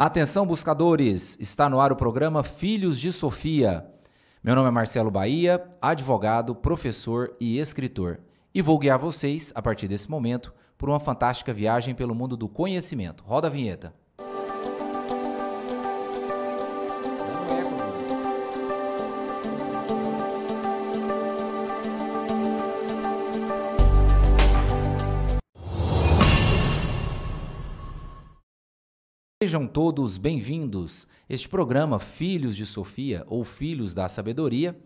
Atenção, buscadores! Está no ar o programa Filhos de Sofia. Meu nome é Marcelo Bahia, advogado, professor e escritor. E vou guiar vocês, a partir desse momento, por uma fantástica viagem pelo mundo do conhecimento. Roda a vinheta. Sejam todos bem-vindos. Este programa Filhos de Sofia, ou Filhos da Sabedoria,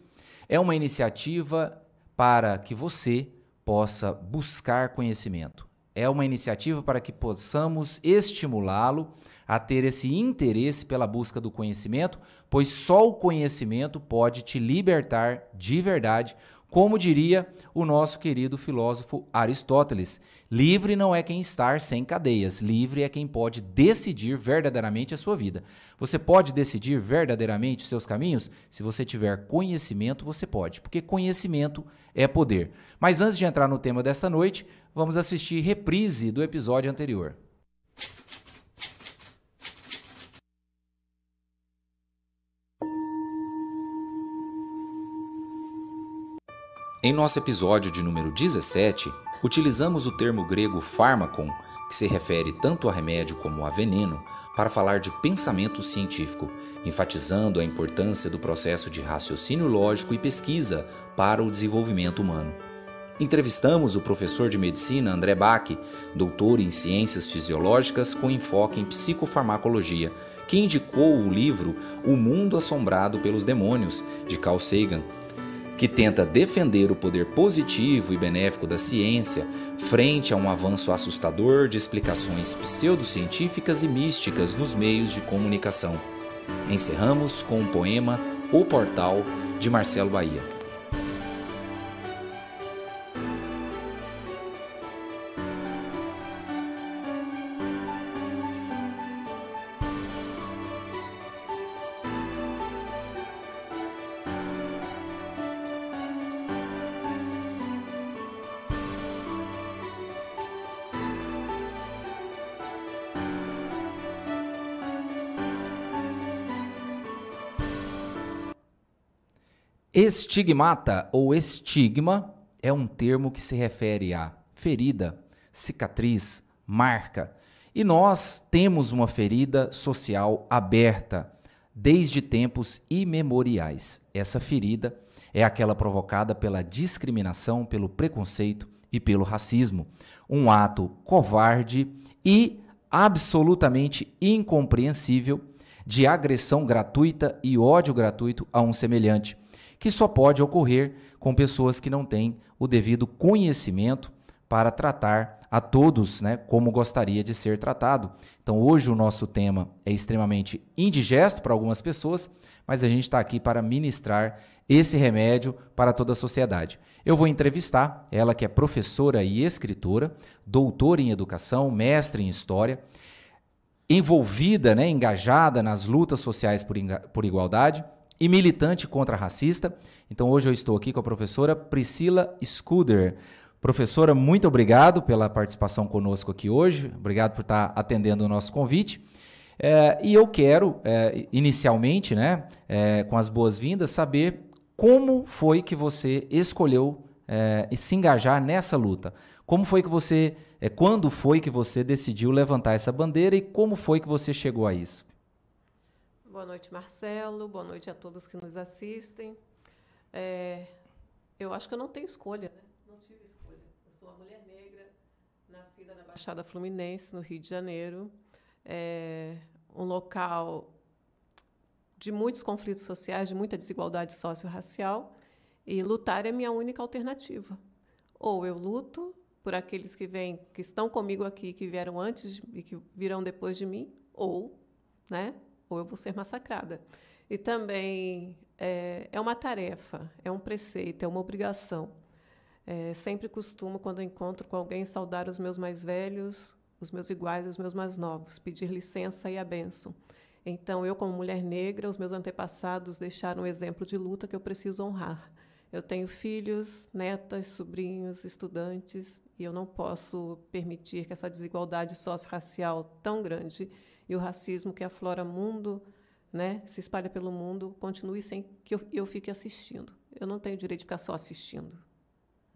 é uma iniciativa para que você possa buscar conhecimento. É uma iniciativa para que possamos estimulá-lo a ter esse interesse pela busca do conhecimento, pois só o conhecimento pode te libertar de verdade, como diria o nosso querido filósofo Aristóteles. Livre não é quem está sem cadeias, livre é quem pode decidir verdadeiramente a sua vida. Você pode decidir verdadeiramente os seus caminhos? Se você tiver conhecimento, você pode, porque conhecimento é poder. Mas antes de entrar no tema desta noite, vamos assistir reprise do episódio anterior. Em nosso episódio de número 17, utilizamos o termo grego fármacon, que se refere tanto a remédio como a veneno, para falar de pensamento científico, enfatizando a importância do processo de raciocínio lógico e pesquisa para o desenvolvimento humano. Entrevistamos o professor de medicina André Bach, doutor em ciências fisiológicas com enfoque em psicofarmacologia, que indicou o livro O Mundo Assombrado pelos Demônios, de Carl Sagan, que tenta defender o poder positivo e benéfico da ciência frente a um avanço assustador de explicações pseudocientíficas e místicas nos meios de comunicação. Encerramos com o poema O Portal, de Marcelo Bahia. Estigmata ou estigma é um termo que se refere a ferida, cicatriz, marca. E nós temos uma ferida social aberta desde tempos imemoriais. Essa ferida é aquela provocada pela discriminação, pelo preconceito e pelo racismo. Um ato covarde e absolutamente incompreensível de agressão gratuita e ódio gratuito a um semelhante, que só pode ocorrer com pessoas que não têm o devido conhecimento para tratar a todos, né, como gostaria de ser tratado. Então, hoje o nosso tema é extremamente indigesto para algumas pessoas, mas a gente está aqui para ministrar esse remédio para toda a sociedade. Eu vou entrevistar ela, que é professora e escritora, doutora em educação, mestre em história, envolvida, né, engajada nas lutas sociais por igualdade, e militante contra-racista. Então, hoje eu estou aqui com a professora Priscila Scudder. Professora, muito obrigado pela participação conosco aqui hoje. Obrigado por estar atendendo o nosso convite. E eu quero, inicialmente, né, com as boas-vindas, saber como foi que você escolheu se engajar nessa luta. Como foi que você, quando foi que você decidiu levantar essa bandeira e como foi que você chegou a isso? Boa noite, Marcelo. Boa noite a todos que nos assistem. Eu acho que eu não tenho escolha, né? Não tive escolha. Eu sou uma mulher negra, nascida na Baixada Fluminense, no Rio de Janeiro. Um local de muitos conflitos sociais, de muita desigualdade socio-racial. E lutar é minha única alternativa. Ou eu luto por aqueles que estão comigo aqui, que vieram antes e que virão depois de mim, ou, né? Ou eu vou ser massacrada. E também é uma tarefa, é um preceito, é uma obrigação. Sempre costumo, quando encontro com alguém, saudar os meus mais velhos, os meus iguais e os meus mais novos, pedir licença e a bênção. Então, eu, como mulher negra, os meus antepassados deixaram um exemplo de luta que eu preciso honrar. Eu tenho filhos, netas, sobrinhos, estudantes, e eu não posso permitir que essa desigualdade socio-racial tão grande e o racismo que aflora mundo, né, se espalha pelo mundo, continue sem que eu fique assistindo. Eu não tenho direito de ficar só assistindo.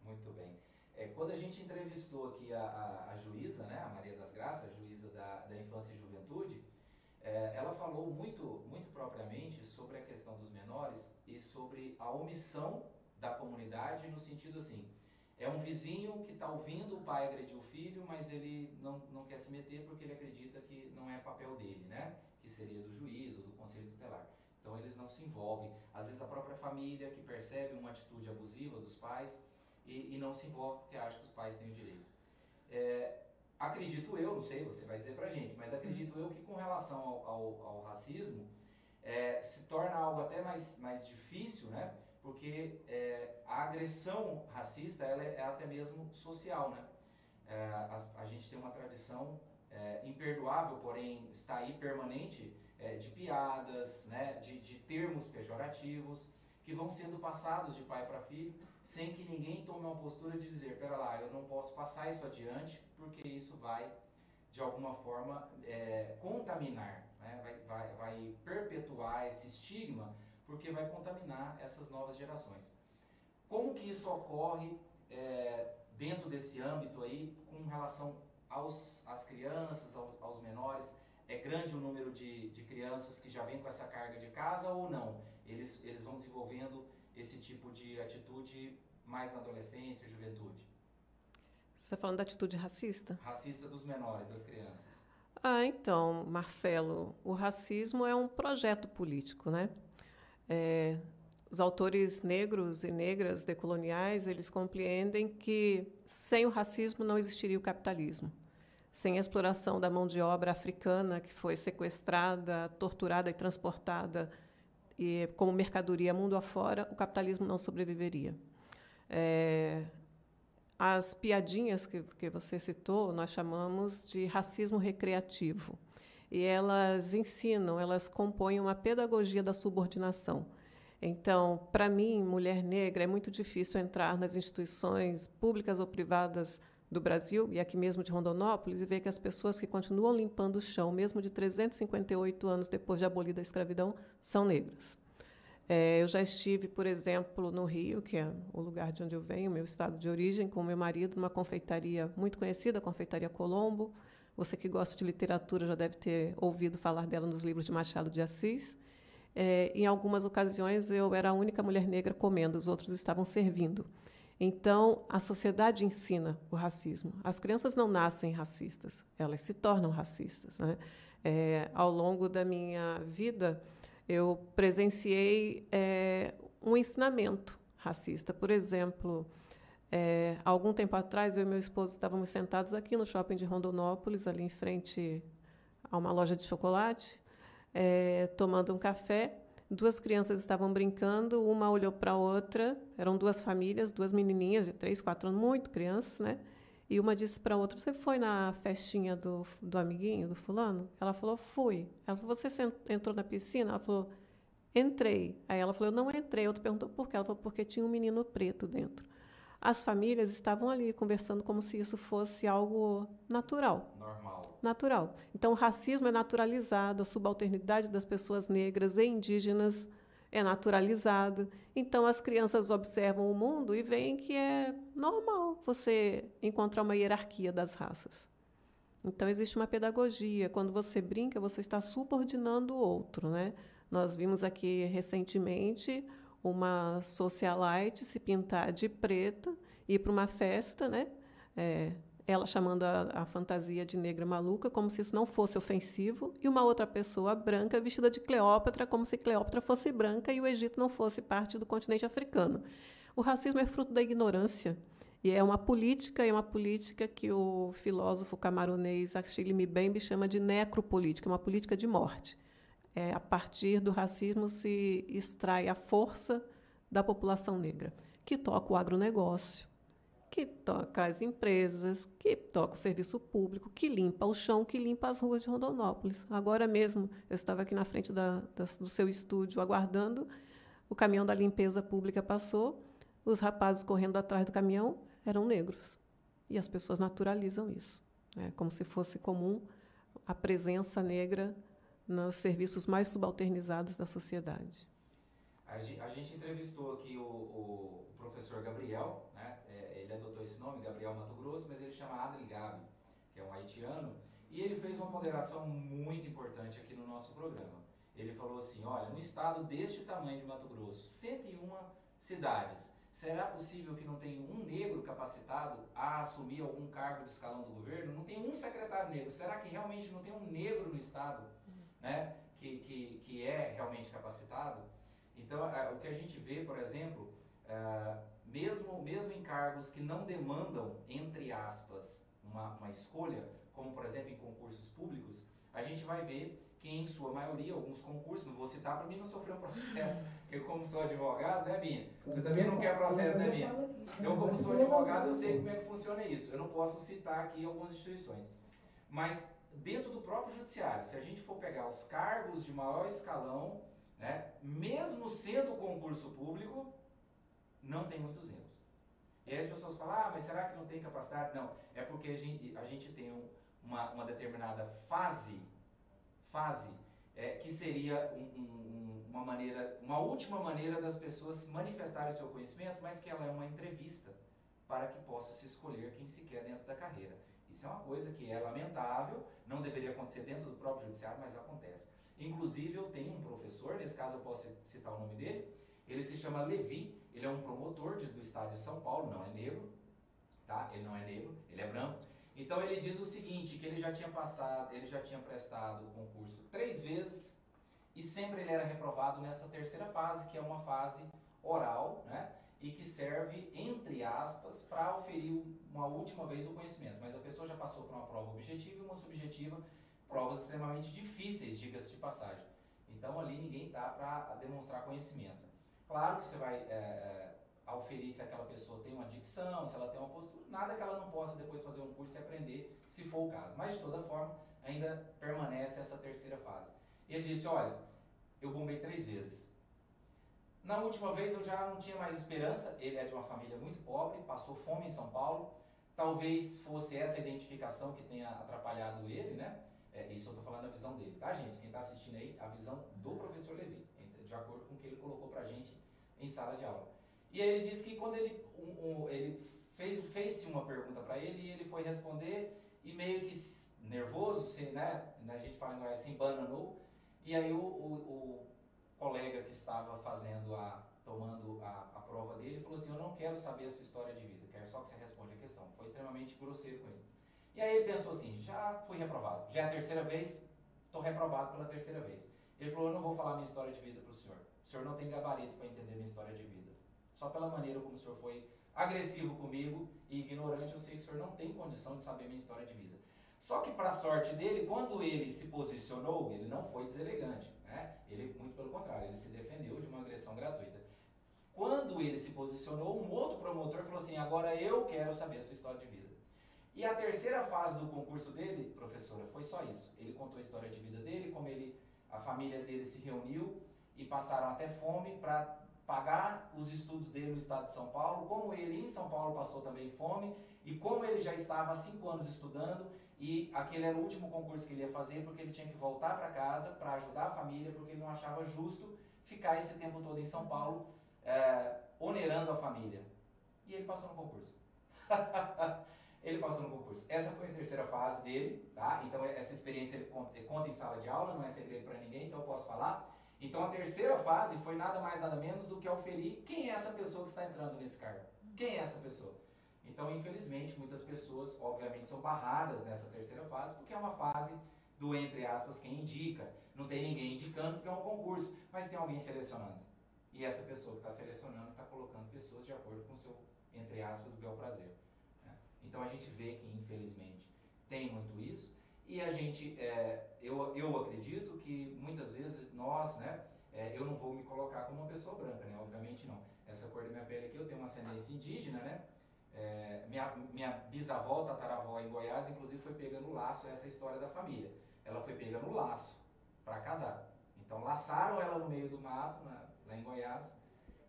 Muito bem. Quando a gente entrevistou aqui a juíza, né, a Maria das Graças, a juíza da Infância e Juventude, ela falou muito propriamente sobre a questão dos menores e sobre a omissão da comunidade, no sentido assim, é um vizinho que está ouvindo o pai agredir o filho, mas ele não quer se meter porque ele acredita que não é papel dele, né? Que seria do juiz ou do conselho tutelar. Então eles não se envolvem. Às vezes a própria família que percebe uma atitude abusiva dos pais e não se envolve porque acha que os pais têm o direito. Acredito eu, não sei, você vai dizer pra gente, mas acredito eu que com relação ao racismo se torna algo até mais difícil, né? Porque a agressão racista ela é até mesmo social, né? A gente tem uma tradição imperdoável, porém está aí permanente, de piadas, né? de termos pejorativos que vão sendo passados de pai para filho, sem que ninguém tome uma postura de dizer, pera lá, eu não posso passar isso adiante, porque isso vai, de alguma forma, contaminar, né? vai perpetuar esse estigma, porque vai contaminar essas novas gerações. Como que isso ocorre dentro desse âmbito aí, com relação às crianças, aos menores? É grande o número de crianças que já vêm com essa carga de casa ou não? Eles vão desenvolvendo esse tipo de atitude mais na adolescência, juventude? Você está falando da atitude racista? Racista dos menores, das crianças. Então, Marcelo, o racismo é um projeto político, né? Os autores negros e negras decoloniais, eles compreendem que sem o racismo não existiria o capitalismo. Sem a exploração da mão de obra africana, que foi sequestrada, torturada e transportada como mercadoria mundo afora, o capitalismo não sobreviveria. As piadinhas que você citou, nós chamamos de racismo recreativo. E elas ensinam, elas compõem uma pedagogia da subordinação. Então, para mim, mulher negra, é muito difícil entrar nas instituições públicas ou privadas do Brasil, e aqui mesmo de Rondonópolis, e ver que as pessoas que continuam limpando o chão, mesmo de 358 anos depois de abolida a escravidão, são negras. Eu já estive, por exemplo, no Rio, que é o lugar de onde eu venho, meu estado de origem, com meu marido, numa confeitaria muito conhecida, a Confeitaria Colombo. Você que gosta de literatura já deve ter ouvido falar dela nos livros de Machado de Assis. Em algumas ocasiões, eu era a única mulher negra comendo, os outros estavam servindo. Então, a sociedade ensina o racismo. As crianças não nascem racistas, elas se tornam racistas, né? Ao longo da minha vida, eu presenciei um ensinamento racista. Por exemplo, há algum tempo atrás, eu e meu esposo estávamos sentados aqui no shopping de Rondonópolis, ali em frente a uma loja de chocolate, tomando um café. Duas crianças estavam brincando, uma olhou para a outra, eram duas famílias, duas menininhas de 3, 4 anos, muito crianças, né? E uma disse para a outra, você foi na festinha do amiguinho, do fulano? Ela falou, fui. Ela falou, você entrou na piscina? Ela falou, entrei. Aí ela falou, eu não entrei. Outra perguntou por quê? Ela falou, porque tinha um menino preto dentro. As famílias estavam ali conversando como se isso fosse algo natural. Natural. Então, o racismo é naturalizado, a subalternidade das pessoas negras e indígenas é naturalizada. Então, as crianças observam o mundo e veem que é normal você encontrar uma hierarquia das raças. Então, existe uma pedagogia. Quando você brinca, você está subordinando o outro, né? Nós vimos aqui recentemente uma socialite se pintar de preta e ir para uma festa, né? Ela chamando a fantasia de negra maluca, como se isso não fosse ofensivo, e uma outra pessoa branca vestida de Cleópatra, como se Cleópatra fosse branca e o Egito não fosse parte do continente africano. O racismo é fruto da ignorância, e é uma política que o filósofo camaronês Achille Mbembe chama de necropolítica, uma política de morte. A partir do racismo se extrai a força da população negra, que toca o agronegócio, que toca as empresas, que toca o serviço público, que limpa o chão, que limpa as ruas de Rondonópolis. Agora mesmo, eu estava aqui na frente do seu estúdio, aguardando, o caminhão da limpeza pública passou, os rapazes correndo atrás do caminhão eram negros. E as pessoas naturalizam isso, né? Como se fosse comum a presença negra nos serviços mais subalternizados da sociedade. A gente entrevistou aqui o professor Gabriel, né? Ele adotou esse nome, Gabriel Mato Grosso, mas ele chama Adli Gabi, que é um haitiano, e ele fez uma ponderação muito importante aqui no nosso programa. Ele falou assim, olha, no estado deste tamanho de Mato Grosso, 101 cidades, será possível que não tenha um negro capacitado a assumir algum cargo de escalão do governo? Não tem um secretário negro. Será que realmente não tem um negro no estado, né, que é realmente capacitado? Então, o que a gente vê, por exemplo, mesmo em cargos que não demandam, entre aspas, uma escolha, como por exemplo em concursos públicos, a gente vai ver que em sua maioria, alguns concursos, não vou citar para mim não sofrer um processo, porque eu como sou advogado, né, Binha? Você também não quer processo, né, Binha? Eu como sou advogado, eu sei como é que funciona isso. Eu não posso citar aqui algumas instituições. Mas dentro do próprio judiciário, se a gente for pegar os cargos de maior escalão, né, mesmo sendo concurso público, não tem muitos negros. E aí as pessoas falam, mas será que não tem capacidade? Não, é porque a gente tem uma determinada fase que seria uma última maneira das pessoas manifestarem o seu conhecimento, mas que ela é uma entrevista para que possa se escolher quem se quer dentro da carreira. Isso é uma coisa que é lamentável, não deveria acontecer dentro do próprio judiciário, mas acontece. Inclusive eu tenho um professor, nesse caso eu posso citar o nome dele, ele se chama Levi, ele é um promotor do estado de São Paulo, não é negro, tá? Ele não é negro, ele é branco. Então ele diz o seguinte, que ele já tinha prestado o concurso 3 vezes e sempre ele era reprovado nessa terceira fase, que é uma fase oral, né? E que serve, entre aspas, para oferir uma última vez o conhecimento. Mas a pessoa já passou por uma prova objetiva e uma subjetiva, provas extremamente difíceis, diga-se de passagem. Então ali ninguém está para demonstrar conhecimento. Claro que você vai auferir se aquela pessoa tem uma dicção, se ela tem uma postura, nada que ela não possa depois fazer um curso e aprender, se for o caso. Mas de toda forma, ainda permanece essa terceira fase. E ele disse, olha, eu bombei 3 vezes. Na última vez eu já não tinha mais esperança, ele é de uma família muito pobre, passou fome em São Paulo, talvez fosse essa identificação que tenha atrapalhado ele, né? Isso eu estou falando da visão dele, tá, gente? Quem está assistindo aí, a visão do professor Levi, de acordo com o que ele colocou pra gente em sala de aula. E aí ele disse que quando ele fez-se uma pergunta para ele e ele foi responder e meio que nervoso, né? A gente fala em inglês, se embananou, e aí o colega que estava tomando a prova dele falou assim, eu não quero saber a sua história de vida, quero só que você responda a questão. Foi extremamente grosseiro com ele. E aí ele pensou assim, já fui reprovado, já é a terceira vez, estou reprovado pela terceira vez. Ele falou, eu não vou falar minha história de vida para o senhor não tem gabarito para entender minha história de vida. Só pela maneira como o senhor foi agressivo comigo e ignorante, eu sei que o senhor não tem condição de saber minha história de vida. Só que, para a sorte dele, quando ele se posicionou, ele não foi deselegante, né? Ele, muito pelo contrário, ele se defendeu de uma agressão gratuita. Quando ele se posicionou, um outro promotor falou assim, agora eu quero saber a sua história de vida. E a terceira fase do concurso dele, professora, foi só isso. Ele contou a história de vida dele, como a família dele se reuniu e passaram até fome para pagar os estudos dele no estado de São Paulo, como ele em São Paulo passou também fome, e como ele já estava há 5 anos estudando, e aquele era o último concurso que ele ia fazer, porque ele tinha que voltar para casa para ajudar a família, porque ele não achava justo ficar esse tempo todo em São Paulo, onerando a família. E ele passou no concurso. Ele passou no concurso. Essa foi a terceira fase dele, tá? Então essa experiência ele conta em sala de aula, não é segredo para ninguém, então eu posso falar. Então a terceira fase foi nada mais nada menos do que oferir quem é essa pessoa que está entrando nesse cargo. Quem é essa pessoa? Então, infelizmente, muitas pessoas, obviamente, são barradas nessa terceira fase, porque é uma fase do, entre aspas, quem indica. Não tem ninguém indicando porque é um concurso, mas tem alguém selecionando. E essa pessoa que está selecionando está colocando pessoas de acordo com o seu, entre aspas, bel prazer. Então a gente vê que, infelizmente, tem muito isso. E a gente, eu acredito que muitas vezes nós, né, eu não vou me colocar como uma pessoa branca, né, obviamente não. Essa cor da minha pele aqui, eu tenho uma ascendência indígena, né, minha bisavó, tataravó em Goiás, inclusive foi pega no laço, essa é a história da família. Ela foi pega no laço para casar. Então laçaram ela no meio do mato, lá em Goiás,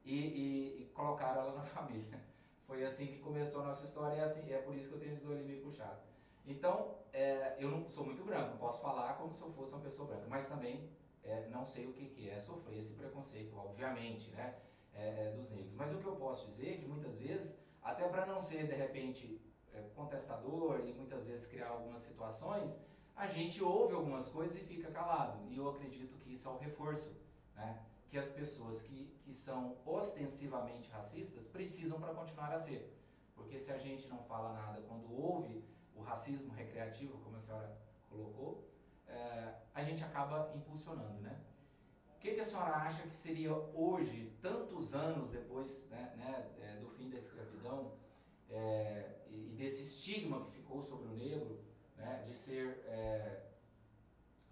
e colocaram ela na família. Foi assim que começou a nossa história e é por isso que eu tenho esses olhos meio puxados. Então, eu não sou muito branco, posso falar como se eu fosse uma pessoa branca, mas também não sei o que é sofrer esse preconceito, obviamente, né, dos negros. Mas o que eu posso dizer é que muitas vezes, até para não ser, de repente, contestador e muitas vezes criar algumas situações, a gente ouve algumas coisas e fica calado. E eu acredito que isso é um reforço, né, que as pessoas que são ostensivamente racistas precisam para continuar a ser. Porque se a gente não fala nada quando ouve o racismo recreativo, como a senhora colocou, a gente acaba impulsionando, né? O que a senhora acha que seria hoje, tantos anos depois, do fim da escravidão e desse estigma que ficou sobre o negro, né, de ser,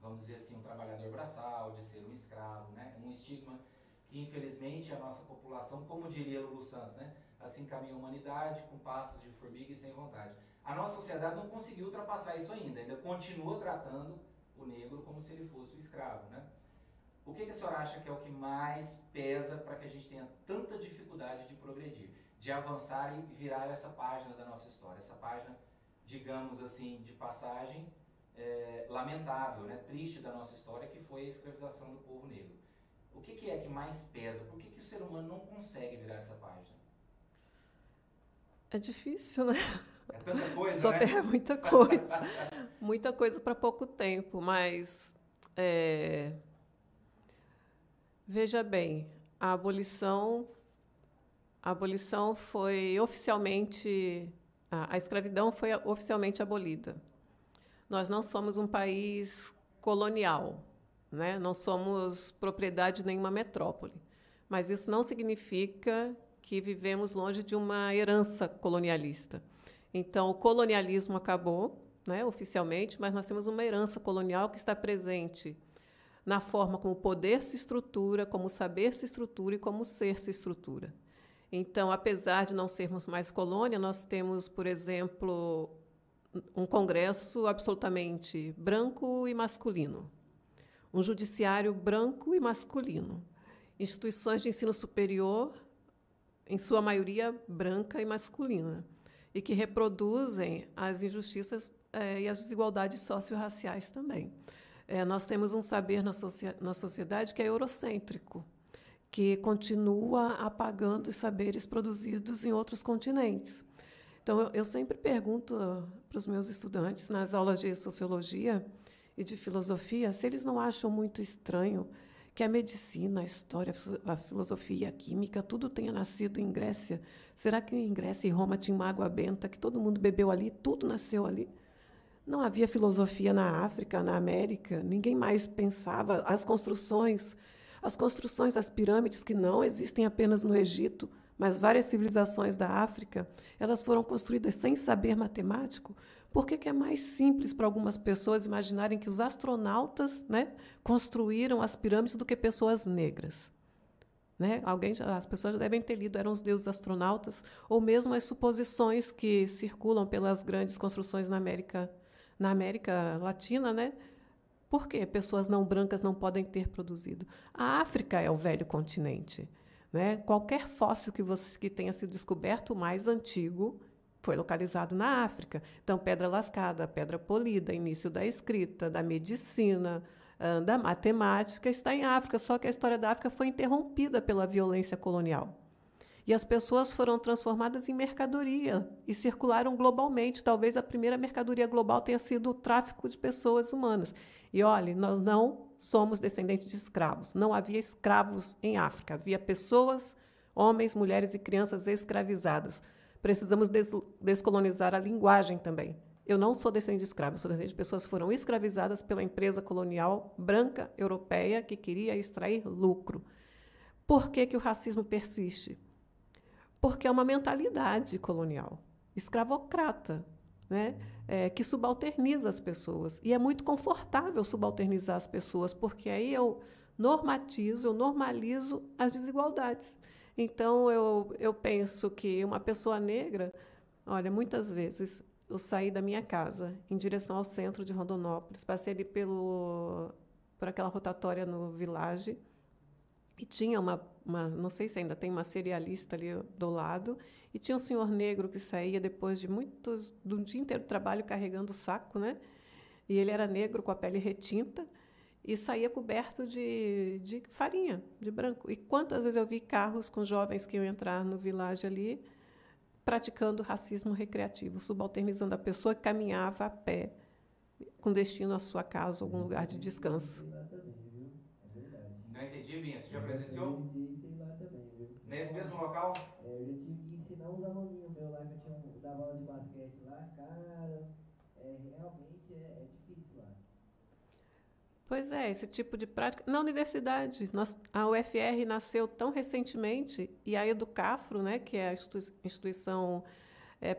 vamos dizer assim, um trabalhador braçal, de ser um escravo, né? Um estigma que infelizmente a nossa população, como diria Lulu Santos, né, assim caminha a humanidade com passos de formiga e sem vontade. A nossa sociedade não conseguiu ultrapassar isso ainda continua tratando o negro como se ele fosse o escravo, né? O que a senhora acha que é o que mais pesa para que a gente tenha tanta dificuldade de progredir, de avançar e virar essa página da nossa história, essa página, digamos assim, de passagem lamentável, né, triste da nossa história, que foi a escravização do povo negro? O que é que mais pesa? Por que o ser humano não consegue virar essa página? É difícil, né? É tanta coisa, Só né? é muita coisa. Muita coisa para pouco tempo, mas veja bem, a abolição foi oficialmente, a escravidão foi oficialmente abolida. Nós não somos um país colonial, né? Não somos propriedade de nenhuma metrópole, mas isso não significa que vivemos longe de uma herança colonialista. Então, o colonialismo acabou, né, oficialmente, mas nós temos uma herança colonial que está presente na forma como o poder se estrutura, como o saber se estrutura e como o ser se estrutura. Então, apesar de não sermos mais colônia, nós temos, por exemplo, um Congresso absolutamente branco e masculino, um judiciário branco e masculino, instituições de ensino superior, em sua maioria branca e masculina, e que reproduzem as injustiças e as desigualdades socio-raciais também. Nós temos um saber na sociedade que é eurocêntrico, que continua apagando os saberes produzidos em outros continentes. Então, eu sempre pergunto para os meus estudantes, nas aulas de sociologia e de filosofia, se eles não acham muito estranho que a medicina, a história, a filosofia e a química, tudo tenha nascido em Grécia. Será que em Grécia e Roma tinha uma água benta, que todo mundo bebeu ali, tudo nasceu ali? Não havia filosofia na África, na América, ninguém mais pensava. As construções das pirâmides, que não existem apenas no Egito, mas várias civilizações da África, elas foram construídas sem saber matemático. Por que é mais simples para algumas pessoas imaginarem que os astronautas, né, construíram as pirâmides do que pessoas negras? Né? As pessoas já devem ter lido, eram os deuses astronautas, ou mesmo as suposições que circulam pelas grandes construções na América Latina, né? Por que pessoas não brancas não podem ter produzido? A África é o velho continente, né? Qualquer fóssil que tenha sido descoberto, o mais antigo, foi localizado na África. Então, pedra lascada, pedra polida, início da escrita, da medicina, da matemática, está em África, só que a história da África foi interrompida pela violência colonial. E as pessoas foram transformadas em mercadoria e circularam globalmente. Talvez a primeira mercadoria global tenha sido o tráfico de pessoas humanas. E, olhe, nós não somos descendentes de escravos. Não havia escravos em África. Havia pessoas, homens, mulheres e crianças escravizadas. Precisamos descolonizar a linguagem também. Eu não sou descendente de escravos, sou descendente de pessoas que foram escravizadas pela empresa colonial branca europeia que queria extrair lucro. Por que o racismo persiste? Porque é uma mentalidade colonial, escravocrata, né? Que subalterniza as pessoas. E é muito confortável subalternizar as pessoas, porque aí eu normalizo as desigualdades. Então, eu penso que uma pessoa negra, olha, muitas vezes eu saí da minha casa em direção ao centro de Rondonópolis, passei ali por aquela rotatória no Village, E tinha não sei se ainda tem uma cerealista ali do lado, e tinha um senhor negro que saía depois de um dia inteiro de trabalho carregando o saco, né? E ele era negro com a pele retinta e saía coberto de farinha, de branco. E quantas vezes eu vi carros com jovens que iam entrar no Village ali praticando racismo recreativo, subalternizando a pessoa que caminhava a pé com destino à sua casa, algum lugar de descanso. Não entendi, Binha. Você já presenciou? Sei lá também, viu? Nesse mesmo local? Eu já tive que ensinar uns aluninhos meus lá, que eu dava aula de basquete lá, cara, realmente é difícil lá. Pois é, esse tipo de prática. Na universidade, a UFR nasceu tão recentemente, e a Educafro, né, que é a instituição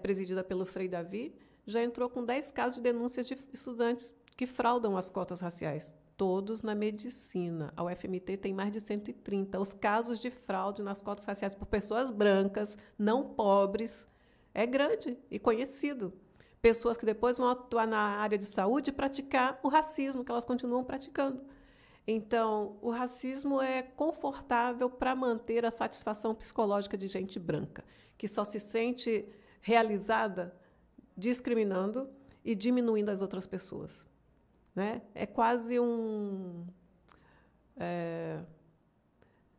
presidida pelo Frei Davi, já entrou com 10 casos de denúncias de estudantes que fraudam as cotas raciais. Todos na medicina. A UFMT tem mais de 130. Os casos de fraude nas cotas raciais por pessoas brancas, não pobres, é grande e conhecido. Pessoas que depois vão atuar na área de saúde e praticar o racismo, que elas continuam praticando. Então, o racismo é confortável para manter a satisfação psicológica de gente branca, que só se sente realizada discriminando e diminuindo as outras pessoas. Né? É quase um...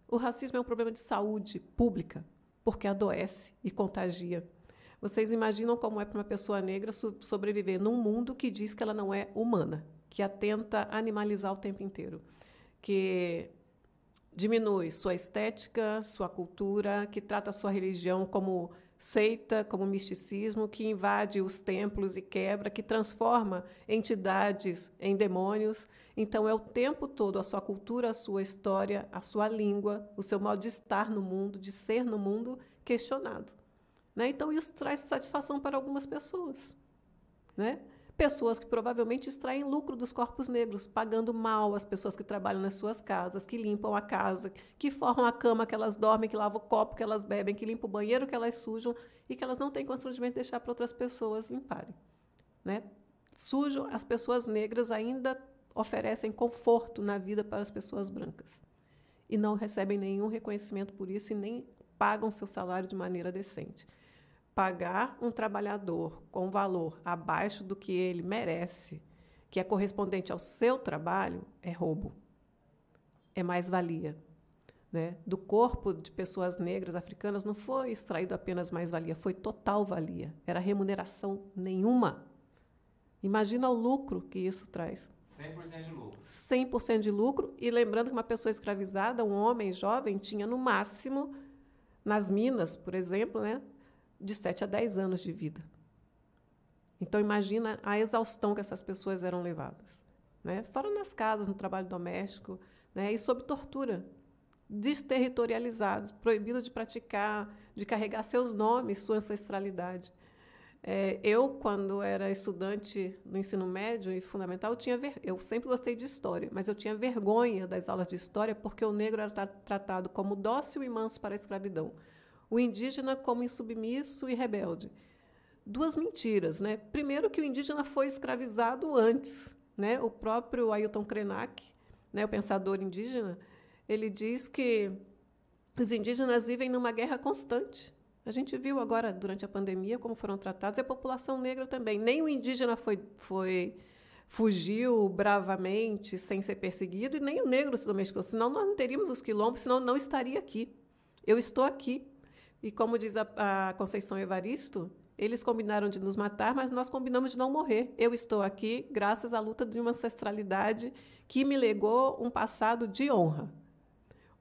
O racismo é um problema de saúde pública, porque adoece e contagia. Vocês imaginam como é para uma pessoa negra sobreviver num mundo que diz que ela não é humana, que a tenta animalizar o tempo inteiro, que diminui sua estética, sua cultura, que trata a sua religião como seita, como misticismo, que invade os templos e quebra, que transforma entidades em demônios. Então, é o tempo todo a sua cultura, a sua história, a sua língua, o seu modo de estar no mundo, de ser no mundo, questionado. Né? Então, isso traz satisfação para algumas pessoas. Né? Pessoas que provavelmente extraem lucro dos corpos negros, pagando mal as pessoas que trabalham nas suas casas, que limpam a casa, que formam a cama que elas dormem, que lavam o copo que elas bebem, que limpam o banheiro que elas sujam e que elas não têm constrangimento de deixar para outras pessoas limparem. Né? Sujam, as pessoas negras ainda oferecem conforto na vida para as pessoas brancas e não recebem nenhum reconhecimento por isso e nem pagam seu salário de maneira decente. Pagar um trabalhador com valor abaixo do que ele merece, que é correspondente ao seu trabalho, é roubo. É mais-valia. Né? Do corpo de pessoas negras africanas não foi extraído apenas mais-valia, foi total valia. Era remuneração nenhuma. Imagina o lucro que isso traz. 100% de lucro. 100% de lucro. E lembrando que uma pessoa escravizada, um homem jovem, tinha no máximo, nas minas, por exemplo, né, de 7 a 10 anos de vida. Então, imagina a exaustão que essas pessoas eram levadas. Né? Fora nas casas, no trabalho doméstico, né? E sob tortura, desterritorializados, proibidos de praticar, de carregar seus nomes, sua ancestralidade. Eu, quando era estudante no ensino médio e fundamental, eu sempre gostei de história, mas eu tinha vergonha das aulas de história porque o negro era tratado como dócil e manso para a escravidão. O indígena como insubmisso e rebelde. Duas mentiras. Né? Primeiro, que o indígena foi escravizado antes. Né? O próprio Ailton Krenak, né, o pensador indígena, ele diz que os indígenas vivem numa guerra constante. A gente viu agora, durante a pandemia, como foram tratados, e a população negra também. Nem o indígena fugiu bravamente, sem ser perseguido, e nem o negro se domesticou. Senão, nós não teríamos os quilombos, senão não estaria aqui. Eu estou aqui. E, como diz a Conceição Evaristo, eles combinaram de nos matar, mas nós combinamos de não morrer. Eu estou aqui graças à luta de uma ancestralidade que me legou um passado de honra.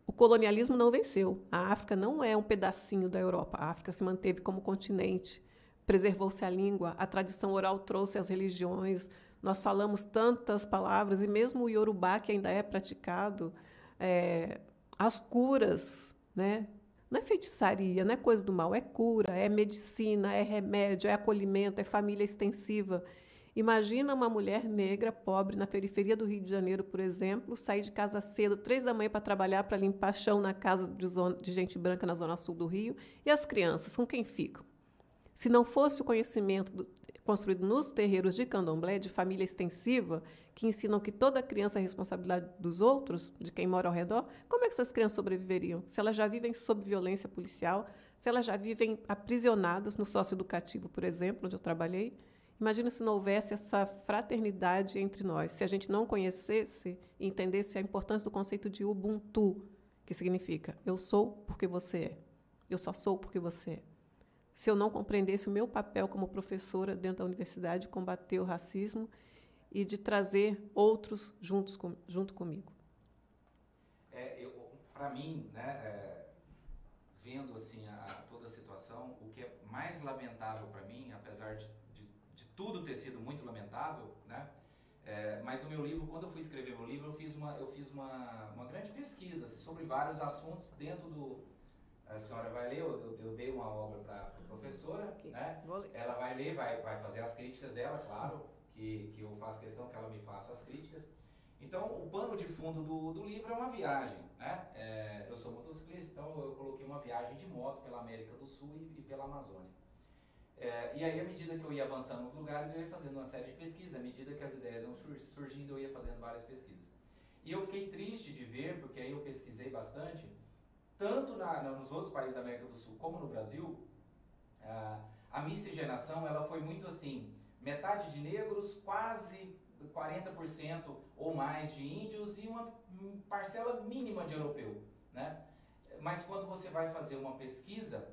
O colonialismo não venceu. A África não é um pedacinho da Europa. A África se manteve como continente, preservou-se a língua, a tradição oral trouxe as religiões, nós falamos tantas palavras, e mesmo o Iorubá, que ainda é praticado, as curas, né? Não é feitiçaria, não é coisa do mal, é cura, é medicina, é remédio, é acolhimento, é família extensiva. Imagina uma mulher negra, pobre, na periferia do Rio de Janeiro, por exemplo, sair de casa cedo, 3 da manhã, para trabalhar, para limpar chão na casa de gente branca na zona sul do Rio. E as crianças, com quem ficam? Se não fosse o conhecimento construído nos terreiros de candomblé, de família extensiva, que ensinam que toda criança é responsabilidade dos outros, de quem mora ao redor, como é que essas crianças sobreviveriam? Se elas já vivem sob violência policial, se elas já vivem aprisionadas no socioeducativo, por exemplo, onde eu trabalhei, imagina se não houvesse essa fraternidade entre nós, se a gente não conhecesse e entendesse a importância do conceito de Ubuntu, que significa eu sou porque você é, eu só sou porque você é. Se eu não compreendesse o meu papel como professora dentro da universidade, de combater o racismo e de trazer outros junto comigo. Para mim, né, vendo assim toda a situação, o que é mais lamentável para mim, apesar de tudo ter sido muito lamentável, né, mas no meu livro, quando eu fui escrever meu livro, eu fiz uma grande pesquisa sobre vários assuntos dentro do... A senhora vai ler, eu dei uma obra para a professora, okay, né? Ela vai ler, vai fazer as críticas dela, claro, que eu faço questão que ela me faça as críticas. Então, o pano de fundo do livro é uma viagem, né? Eu sou motociclista, então eu coloquei uma viagem de moto pela América do Sul e pela Amazônia. E aí, à medida que eu ia avançando nos lugares, eu ia fazendo uma série de pesquisas. À medida que as ideias iam surgindo, eu ia fazendo várias pesquisas. E eu fiquei triste de ver, porque aí eu pesquisei bastante, tanto nos outros países da América do Sul como no Brasil, a miscigenação ela foi muito assim, metade de negros, quase 40% ou mais de índios e uma parcela mínima de europeu, né? Mas quando você vai fazer uma pesquisa,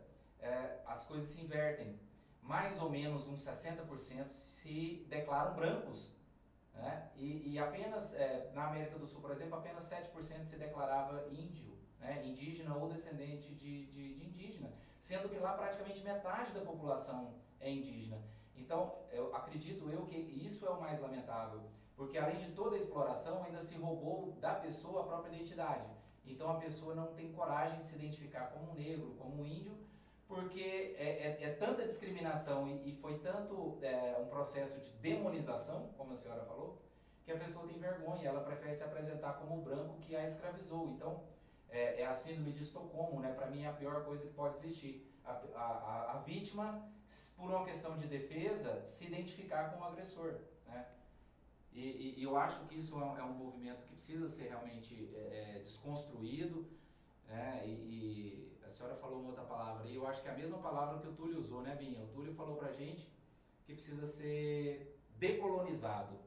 as coisas se invertem. Mais ou menos uns 60% se declaram brancos, né? E apenas, na América do Sul, por exemplo, apenas 7% se declarava índio, né, indígena ou descendente de indígena, sendo que lá praticamente metade da população é indígena. Então, acredito que isso é o mais lamentável, porque além de toda a exploração, ainda se roubou da pessoa a própria identidade. Então, a pessoa não tem coragem de se identificar como um negro, como um índio, porque é tanta discriminação e foi tanto um processo de demonização, como a senhora falou, que a pessoa tem vergonha, ela prefere se apresentar como o branco que a escravizou. Então, é a síndrome de Estocolmo, né? Para mim é a pior coisa que pode existir. A vítima, por uma questão de defesa, se identificar com o agressor, né? E eu acho que isso é um movimento que precisa ser realmente desconstruído, né? E a senhora falou uma outra palavra, e eu acho que é a mesma palavra que o Túlio usou, né, Binha? O Túlio falou pra gente que precisa ser decolonizado.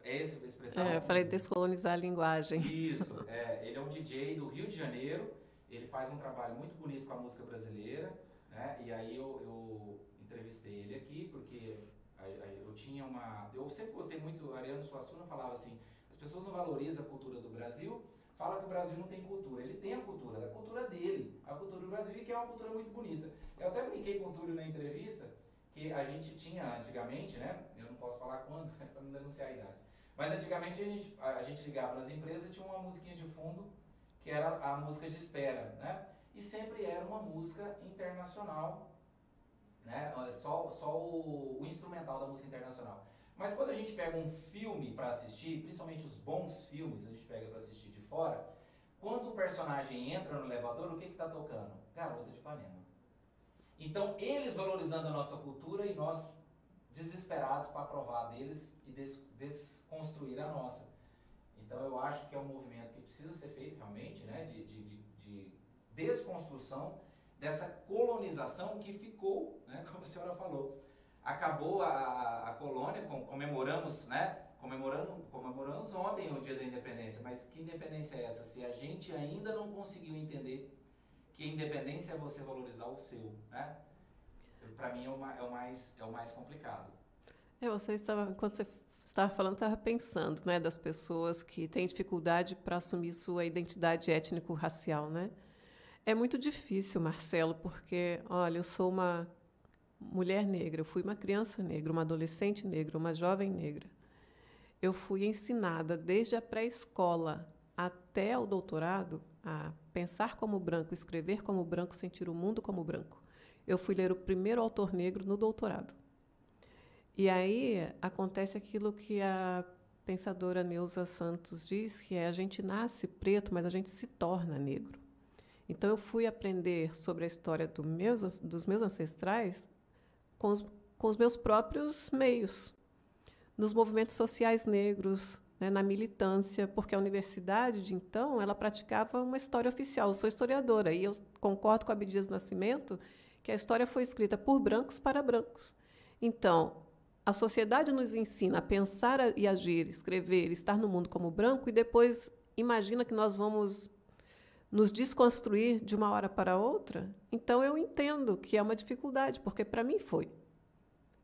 É essa a expressão? Eu falei descolonizar a linguagem. Isso, ele é um DJ do Rio de Janeiro, ele faz um trabalho muito bonito com a música brasileira, né? E aí eu entrevistei ele aqui, porque eu sempre gostei muito, Ariano Suassuna falava assim, as pessoas não valorizam a cultura do Brasil, fala que o Brasil não tem cultura. Ele tem a cultura dele, a cultura do Brasil, e que é uma cultura muito bonita. Eu até brinquei com o Túlio na entrevista, que a gente tinha antigamente, né? Eu não posso falar quando, para não denunciar a idade. Mas antigamente a gente ligava nas empresas e tinha uma musiquinha de fundo, que era a música de espera, né? E sempre era uma música internacional, né? Só o instrumental da música internacional. Mas quando a gente pega um filme para assistir, principalmente os bons filmes, a gente pega para assistir de fora, quando o personagem entra no elevador, o que está tocando? Garota de Ipanema. Então, eles valorizando a nossa cultura e nós desesperados para provar deles e desconstruir a nossa. Então, eu acho que é um movimento que precisa ser feito realmente, né, de desconstrução dessa colonização que ficou, né, como a senhora falou. Acabou a colônia, comemoramos, né, comemoramos ontem o dia da independência, mas que independência é essa? Se a gente ainda não conseguiu entender que a independência é você valorizar o seu, né? Para mim é o mais complicado. Quando você estava falando, estava pensando, né, das pessoas que têm dificuldade para assumir sua identidade étnico-racial, né? É muito difícil, Marcelo, porque, olha, eu sou uma mulher negra, eu fui uma criança negra, uma adolescente negra, uma jovem negra. Eu fui ensinada desde a pré-escola até o doutorado a pensar como branco, escrever como branco, sentir o mundo como branco. Eu fui ler o primeiro autor negro no doutorado. E aí acontece aquilo que a pensadora Neuza Santos diz, que é a gente nasce preto, mas a gente se torna negro. Então, eu fui aprender sobre a história dos meus ancestrais com com os meus próprios meios, nos movimentos sociais negros, né, na militância, porque a universidade, de então, ela praticava uma história oficial. Eu sou historiadora e eu concordo com a Abdias Nascimento que a história foi escrita por brancos para brancos. Então, a sociedade nos ensina a pensar e agir, escrever, estar no mundo como branco, e depois imagina que nós vamos nos desconstruir de uma hora para outra. Então, eu entendo que é uma dificuldade, porque para mim foi.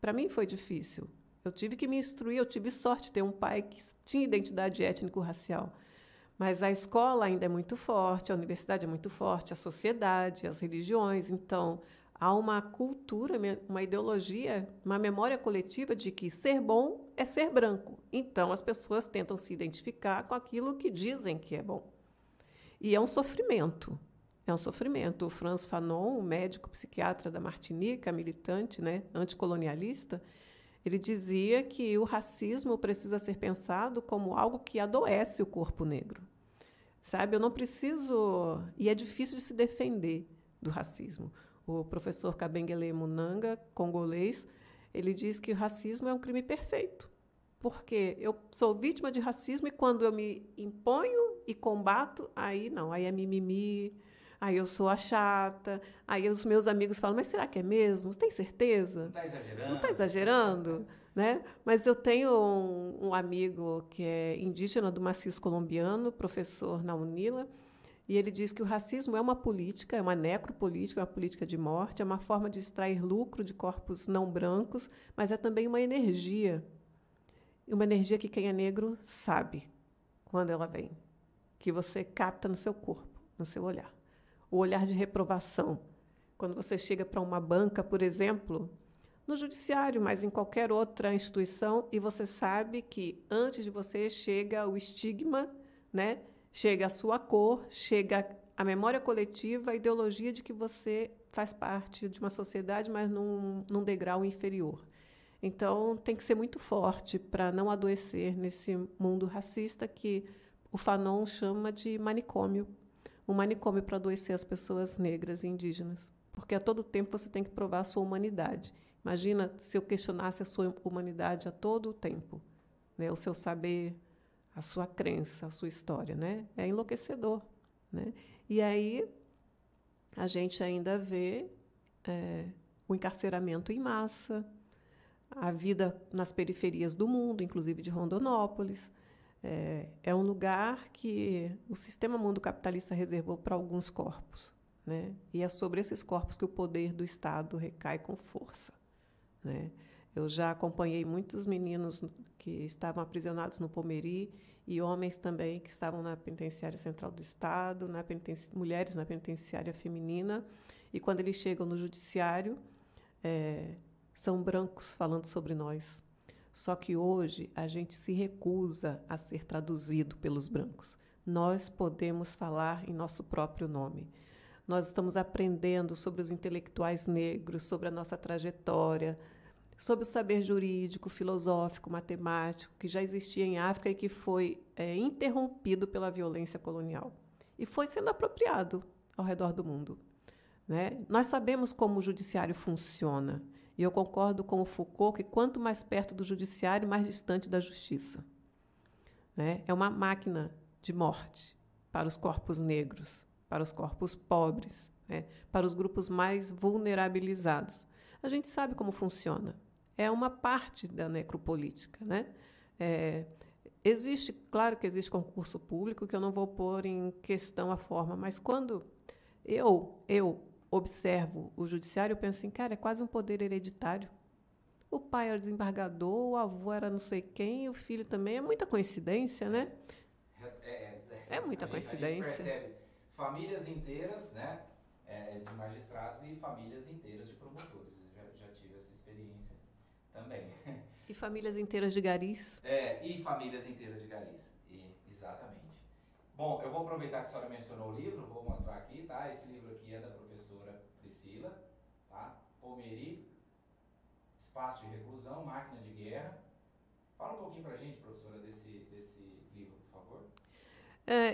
Para mim foi difícil. Eu tive que me instruir, eu tive sorte de ter um pai que tinha identidade étnico-racial. Mas a escola ainda é muito forte, a universidade é muito forte, a sociedade, as religiões. Então, há uma cultura, uma ideologia, uma memória coletiva de que ser bom é ser branco. Então, as pessoas tentam se identificar com aquilo que dizem que é bom. E é um sofrimento. É um sofrimento. O Frantz Fanon, o médico psiquiatra da Martinica, militante, né, anticolonialista, ele dizia que o racismo precisa ser pensado como algo que adoece o corpo negro. Sabe? Eu não preciso... E é difícil de se defender do racismo. O professor Kabengele Munanga, congolês, ele diz que o racismo é um crime perfeito, porque eu sou vítima de racismo e, quando eu me imponho e combato, aí não, aí é mimimi, aí eu sou a chata, aí os meus amigos falam, mas será que é mesmo? Tem certeza? Não está exagerando? Não está exagerando? Né? Mas eu tenho um amigo que é indígena do maciço colombiano, professor na UNILA, e ele diz que o racismo é uma política, é uma necropolítica, é uma política de morte, é uma forma de extrair lucro de corpos não brancos, mas é também uma energia que quem é negro sabe quando ela vem, que você capta no seu corpo, no seu olhar. O olhar de reprovação. Quando você chega para uma banca, por exemplo, no judiciário, mas em qualquer outra instituição, e você sabe que antes de você chega o estigma, né? Chega a sua cor, chega a memória coletiva, a ideologia de que você faz parte de uma sociedade, mas num degrau inferior. Então, tem que ser muito forte para não adoecer nesse mundo racista que o Fanon chama de manicômio. Um manicômio para adoecer as pessoas negras e indígenas. Porque a todo tempo você tem que provar a sua humanidade. Imagina se eu questionasse a sua humanidade a todo o tempo, né? O seu saber, a sua crença, a sua história, né? É enlouquecedor, né? E aí a gente ainda vê o encarceramento em massa, a vida nas periferias do mundo, inclusive de Rondonópolis. É um lugar que o sistema mundo capitalista reservou para alguns corpos, né? E é sobre esses corpos que o poder do Estado recai com força, né? Eu já acompanhei muitos meninos que estavam aprisionados no Pomeri e homens também que estavam na penitenciária central do Estado, mulheres na penitenciária feminina, e quando eles chegam no judiciário, são brancos falando sobre nós. Só que hoje a gente se recusa a ser traduzido pelos brancos. Nós podemos falar em nosso próprio nome. Nós estamos aprendendo sobre os intelectuais negros, sobre a nossa trajetória, sobre o saber jurídico, filosófico, matemático, que já existia em África e que foi interrompido pela violência colonial. E foi sendo apropriado ao redor do mundo, né? Nós sabemos como o judiciário funciona. E eu concordo com o Foucault que quanto mais perto do judiciário, mais distante da justiça, né? É uma máquina de morte para os corpos negros, para os corpos pobres, né? Para os grupos mais vulnerabilizados. A gente sabe como funciona. É uma parte da necropolítica, né? Claro que existe concurso público, que eu não vou pôr em questão a forma, mas quando eu observo o judiciário, eu penso assim, cara, é quase um poder hereditário. O pai era desembargador, o avô era não sei quem, o filho também. É muita coincidência, né? É muita coincidência. A gente percebe famílias inteiras, né, de magistrados e famílias inteiras de promotores. Eu já tive essa experiência também. E famílias inteiras de garis. E famílias inteiras de garis. Exatamente. Bom, eu vou aproveitar que a senhora mencionou o livro, vou mostrar aqui, tá? Esse livro aqui é da professora Priscila, tá? Pomeri, Espaço de Reclusão, Máquina de Guerra. Fala um pouquinho pra gente, professora, desse livro, por favor.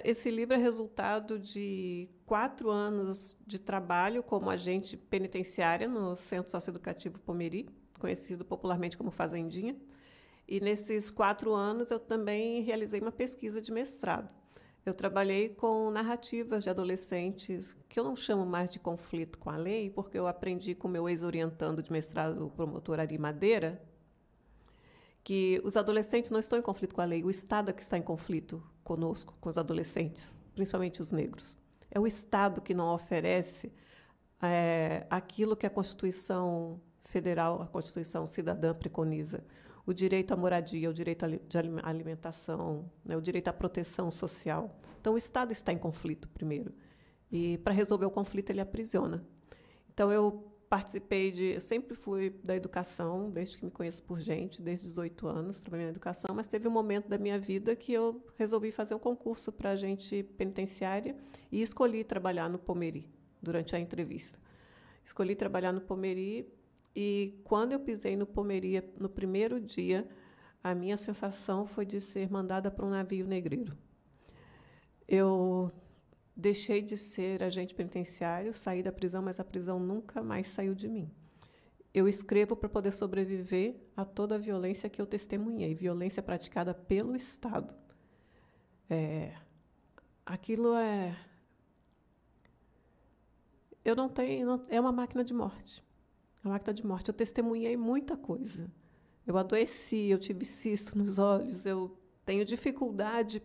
Esse livro é resultado de 4 anos de trabalho como agente penitenciária no Centro Socioeducativo Pomeri, conhecido popularmente como Fazendinha. E, nesses 4 anos, eu também realizei uma pesquisa de mestrado. Eu trabalhei com narrativas de adolescentes, que eu não chamo mais de conflito com a lei, porque eu aprendi com o meu ex-orientando de mestrado, o promotor Ari Madeira, que os adolescentes não estão em conflito com a lei, o Estado é que está em conflito conosco, com os adolescentes, principalmente os negros. É o Estado que não oferece aquilo que a Constituição Federal, a Constituição Cidadã preconiza: o direito à moradia, o direito de alimentação, né, o direito à proteção social. Então, o Estado está em conflito primeiro. E, para resolver o conflito, ele aprisiona. Então, eu sempre fui da educação, desde que me conheço por gente, desde 18 anos, trabalhei na educação, mas teve um momento da minha vida que eu resolvi fazer um concurso para agente penitenciária e escolhi trabalhar no Pomeri, durante a entrevista. Escolhi trabalhar no Pomeri e, quando eu pisei no Pomeri, no primeiro dia, a minha sensação foi de ser mandada para um navio negreiro. Eu deixei de ser agente penitenciário, saí da prisão, mas a prisão nunca mais saiu de mim. Eu escrevo para poder sobreviver a toda a violência que eu testemunhei, violência praticada pelo Estado. Aquilo é... Eu não tenho... É uma máquina de morte. É uma máquina de morte. Eu testemunhei muita coisa. Eu adoeci, eu tive cisto nos olhos, eu tenho dificuldade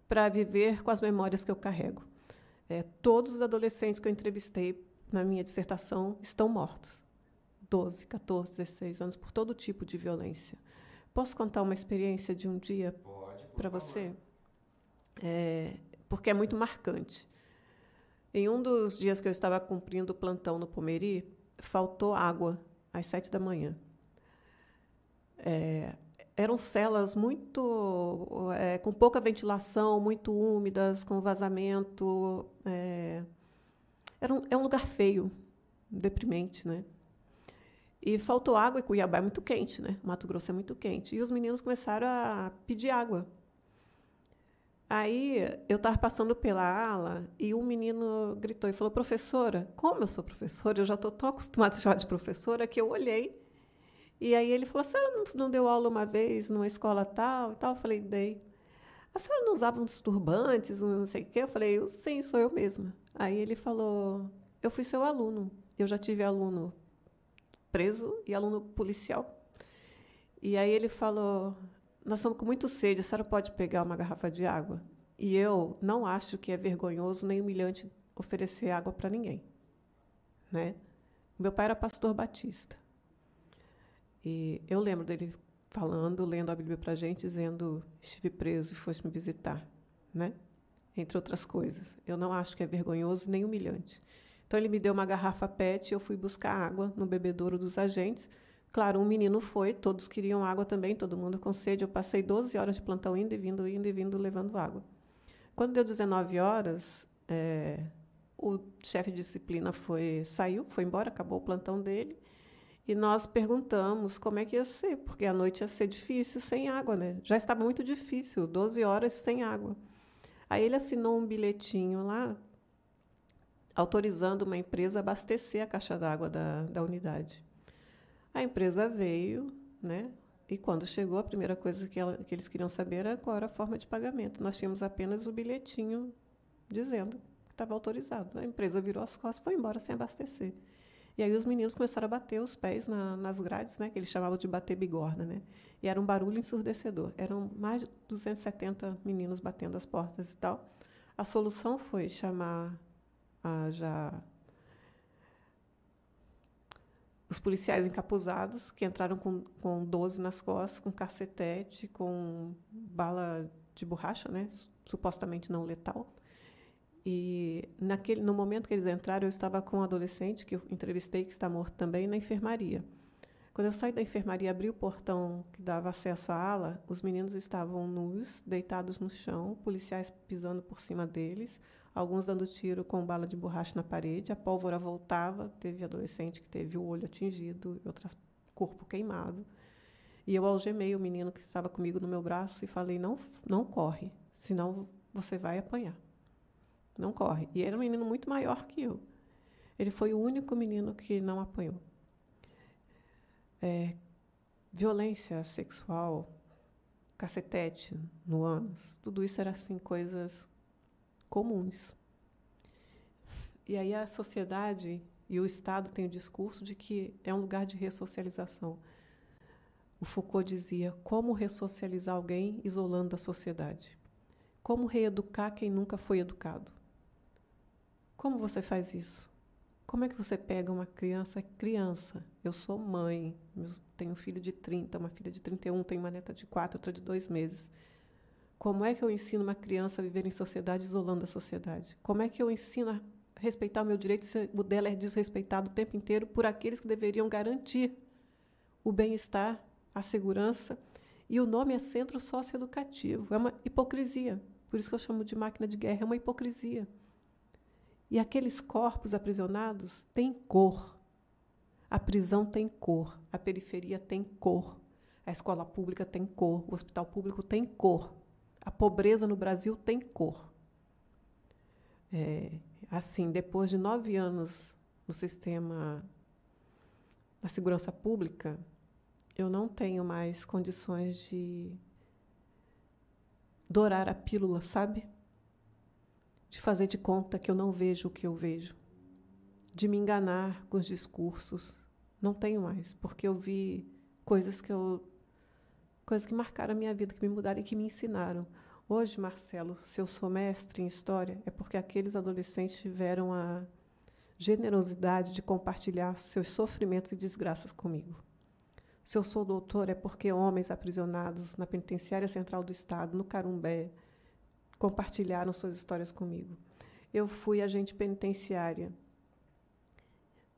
para viver com as memórias que eu carrego. Todos os adolescentes que eu entrevistei na minha dissertação estão mortos. 12, 14, 16 anos, por todo tipo de violência. Posso contar uma experiência de um dia para você? Porque é muito marcante. Em um dos dias que eu estava cumprindo o plantão no Pomeri, faltou água às 7 da manhã. Eram celas com pouca ventilação, muito úmidas, com vazamento. É um lugar feio, deprimente, né? E faltou água, e Cuiabá é muito quente, né? Mato Grosso é muito quente. E os meninos começaram a pedir água. Aí eu estava passando pela ala e um menino gritou e falou: professora, como eu sou professora, eu já estou tão acostumada a chamar de professora, que eu olhei. E aí ele falou: a senhora não deu aula uma vez numa escola tal e tal? Eu falei: dei. A senhora não usava uns turbantes, não sei o quê? Eu falei: sim, sou eu mesma. Aí ele falou: eu fui seu aluno. Eu já tive aluno preso e aluno policial. E aí ele falou: nós estamos com muito sede, a senhora pode pegar uma garrafa de água? E eu não acho que é vergonhoso nem humilhante oferecer água para ninguém, né? Meu pai era pastor batista. E eu lembro dele falando, lendo a Bíblia para a gente, dizendo: estive preso e foste me visitar, né? Entre outras coisas. Eu não acho que é vergonhoso nem humilhante. Então, ele me deu uma garrafa PET e eu fui buscar água no bebedouro dos agentes. Claro, um menino foi, todos queriam água também, todo mundo com sede. Eu passei 12 horas de plantão indo e vindo, levando água. Quando deu 19 horas, o chefe de disciplina saiu, foi embora, acabou o plantão dele. E nós perguntamos como é que ia ser, porque a noite ia ser difícil sem água, né? Já estava muito difícil, 12 horas sem água. Aí ele assinou um bilhetinho lá, autorizando uma empresa a abastecer a caixa d'água da unidade. A empresa veio, né? E, quando chegou, a primeira coisa que eles queriam saber era qual era a forma de pagamento. Nós tínhamos apenas o bilhetinho dizendo que estava autorizado. A empresa virou as costas e foi embora sem abastecer. E aí os meninos começaram a bater os pés nas grades, né, que eles chamavam de bater bigorna, né? E era um barulho ensurdecedor. Eram mais de 270 meninos batendo as portas e tal. A solução foi chamar os policiais encapuzados, que entraram com 12 nas costas, com cacetete, com bala de borracha, né, supostamente não letal. E, no momento que eles entraram, eu estava com um adolescente que eu entrevistei, que está morto também, na enfermaria. Quando eu saí da enfermaria, abri o portão que dava acesso à ala, os meninos estavam nus, deitados no chão, policiais pisando por cima deles, alguns dando tiro com bala de borracha na parede, a pólvora voltava, teve adolescente que teve o olho atingido, outro corpo queimado. E eu algemei o menino que estava comigo no meu braço e falei: não corre, senão você vai apanhar. Não corre. E era um menino muito maior que eu. Ele foi o único menino que não apanhou. violência sexual, cacetete no ânus, tudo isso era assim coisas comuns. E aí a sociedade e o Estado têm o discurso de que é um lugar de ressocialização. O Foucault dizia: como ressocializar alguém isolando da sociedade? Como reeducar quem nunca foi educado? Como você faz isso? Como é que você pega uma criança? Criança, eu sou mãe, tenho um filho de 30, uma filha de 31, tenho uma neta de 4, outra de 2 meses. Como é que eu ensino uma criança a viver em sociedade isolando a sociedade? Como é que eu ensino a respeitar o meu direito se o dela é desrespeitado o tempo inteiro por aqueles que deveriam garantir o bem-estar, a segurança? E o nome é Centro Socioeducativo. É uma hipocrisia. Por isso que eu chamo de máquina de guerra. É uma hipocrisia. E aqueles corpos aprisionados têm cor. A prisão tem cor. A periferia tem cor. A escola pública tem cor. O hospital público tem cor. A pobreza no Brasil tem cor. Assim, depois de 9 anos no sistema da segurança pública, eu não tenho mais condições de dourar a pílula, sabe? De fazer de conta que eu não vejo o que eu vejo. De me enganar com os discursos. Não tenho mais, porque eu vi coisas que marcaram a minha vida, que me mudaram e que me ensinaram. Hoje, Marcelo, se eu sou mestre em história, é porque aqueles adolescentes tiveram a generosidade de compartilhar seus sofrimentos e desgraças comigo. Se eu sou doutor, é porque homens aprisionados na Penitenciária Central do Estado, no Carumbé, compartilharam suas histórias comigo. Eu fui agente penitenciária,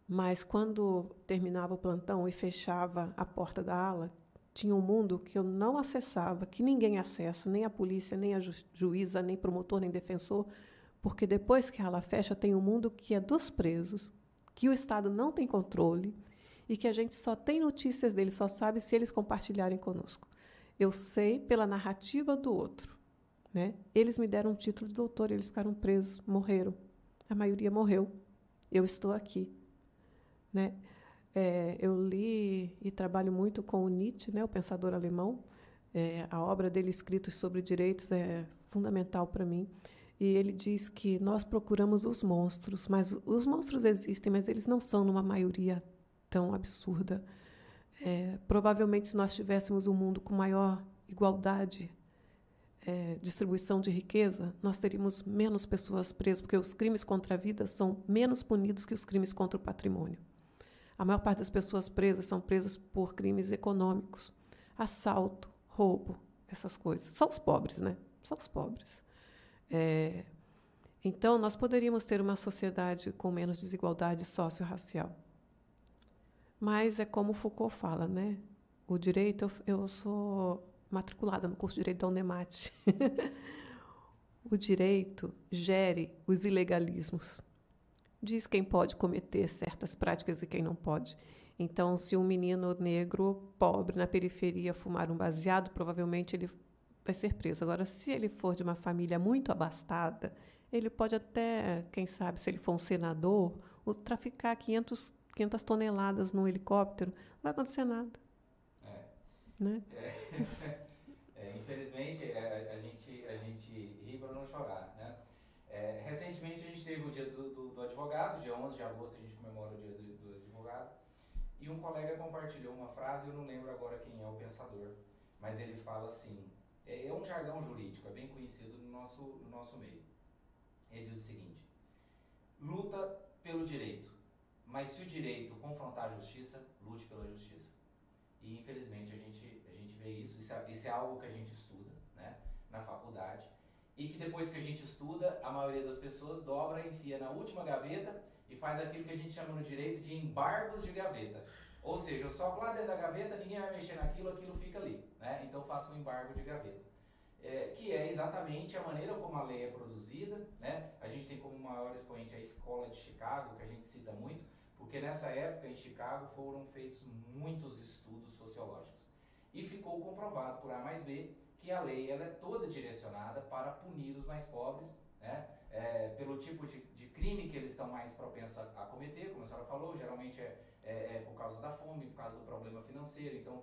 mas quando terminava o plantão e fechava a porta da ala, tinha um mundo que eu não acessava, que ninguém acessa, nem a polícia, nem a juíza, nem promotor, nem defensor, porque depois que a ala fecha, tem um mundo que é dos presos, que o Estado não tem controle e que a gente só tem notícias deles, só sabe se eles compartilharem conosco. Eu sei pela narrativa do outro. Né? Eles me deram um título de doutor, eles ficaram presos, morreram. A maioria morreu. Eu estou aqui. Né? Eu li e trabalho muito com o Nietzsche, né, o pensador alemão. A obra dele, Escritos sobre Direitos, é fundamental para mim. E ele diz que nós procuramos os monstros, mas os monstros existem, mas eles não são numa maioria tão absurda. Provavelmente, se nós tivéssemos um mundo com maior igualdade, distribuição de riqueza, nós teríamos menos pessoas presas, porque os crimes contra a vida são menos punidos que os crimes contra o patrimônio. A maior parte das pessoas presas são presas por crimes econômicos, assalto, roubo, essas coisas. Só os pobres, né? Só os pobres. Então, nós poderíamos ter uma sociedade com menos desigualdade socio-racial. Mas é como Foucault fala, né? O direito, eu sou matriculada no curso de Direito da Unemate. O direito gere os ilegalismos. Diz quem pode cometer certas práticas e quem não pode. Então, se um menino negro, pobre, na periferia, fumar um baseado, provavelmente ele vai ser preso. Agora, se ele for de uma família muito abastada, ele pode até, quem sabe, se ele for um senador, traficar 500 toneladas num helicóptero, não vai acontecer nada. Né? Infelizmente, a gente ri para não chorar, né? Recentemente a gente teve o dia do advogado, dia 11 de agosto a gente comemora o dia do advogado, e um colega compartilhou uma frase, eu não lembro agora quem é o pensador, mas ele fala assim, é um jargão jurídico, é bem conhecido no nosso meio. Ele diz o seguinte: luta pelo direito, mas se o direito confrontar a justiça, lute pela justiça. E infelizmente a gente vê isso é algo que a gente estuda, né, na faculdade, e que depois que a gente estuda, a maioria das pessoas dobra, enfia na última gaveta e faz aquilo que a gente chama no direito de embargos de gaveta. Ou seja, eu sopro lá dentro da gaveta, ninguém vai mexer naquilo, aquilo fica ali, né? Então faço um embargo de gaveta. Que é exatamente a maneira como a lei é produzida, né? A gente tem como maior expoente a Escola de Chicago, que a gente cita muito, porque nessa época em Chicago foram feitos muitos estudos sociológicos. E ficou comprovado por A mais B que a lei ela é toda direcionada para punir os mais pobres, né? pelo tipo de crime que eles estão mais propensos a cometer, como a senhora falou, geralmente é por causa da fome, por causa do problema financeiro, então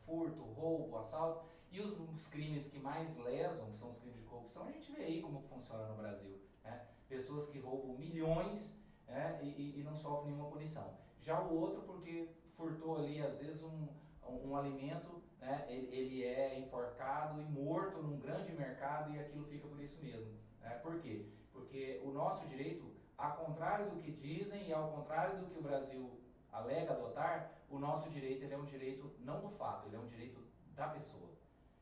furto, roubo, assalto. E os crimes que mais lesam, que são os crimes de corrupção, a gente vê aí como funciona no Brasil. Né? Pessoas que roubam milhões, né, e não sofrem nenhuma punição. Já o outro, porque furtou ali, às vezes, um alimento, né, ele é enforcado e morto num grande mercado e aquilo fica por isso mesmo. Né? Por quê? Porque o nosso direito, ao contrário do que dizem e ao contrário do que o Brasil alega adotar, o nosso direito ele é um direito não do fato, ele é um direito da pessoa.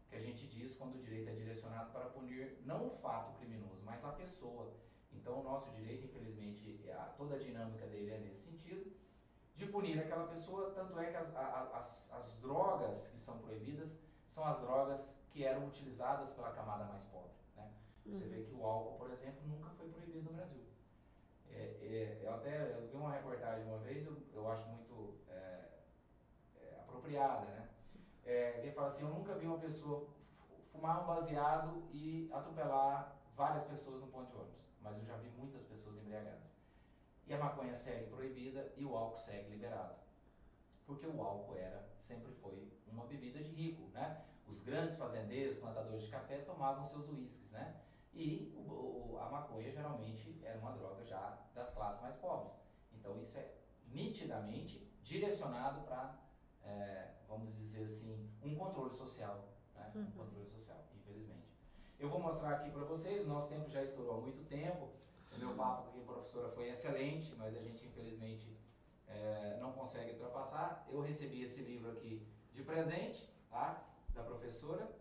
Que a gente diz quando o direito é direcionado para punir não o fato criminoso, mas a pessoa. Então o nosso direito, infelizmente, toda a dinâmica dele é nesse sentido, de punir aquela pessoa, tanto é que as drogas que são proibidas são as drogas que eram utilizadas pela camada mais pobre. Né? Você vê que o álcool, por exemplo, nunca foi proibido no Brasil. Eu vi uma reportagem uma vez, eu acho muito apropriada, né? Que fala assim, eu nunca vi uma pessoa fumar um baseado e atropelar várias pessoas no ponto de ônibus, mas eu já vi muitas pessoas embriagadas. E a maconha segue proibida e o álcool segue liberado. Porque o álcool sempre foi uma bebida de rico, né? Os grandes fazendeiros, plantadores de café tomavam seus uísques, né? E a maconha geralmente era uma droga já das classes mais pobres. Então isso é nitidamente direcionado para, vamos dizer assim, um controle social, né? Um controle social, infelizmente. Eu vou mostrar aqui para vocês, o nosso tempo já estourou há muito tempo, o meu papo com a professora foi excelente, mas a gente infelizmente não consegue ultrapassar. Eu recebi esse livro aqui de presente, tá? Da professora.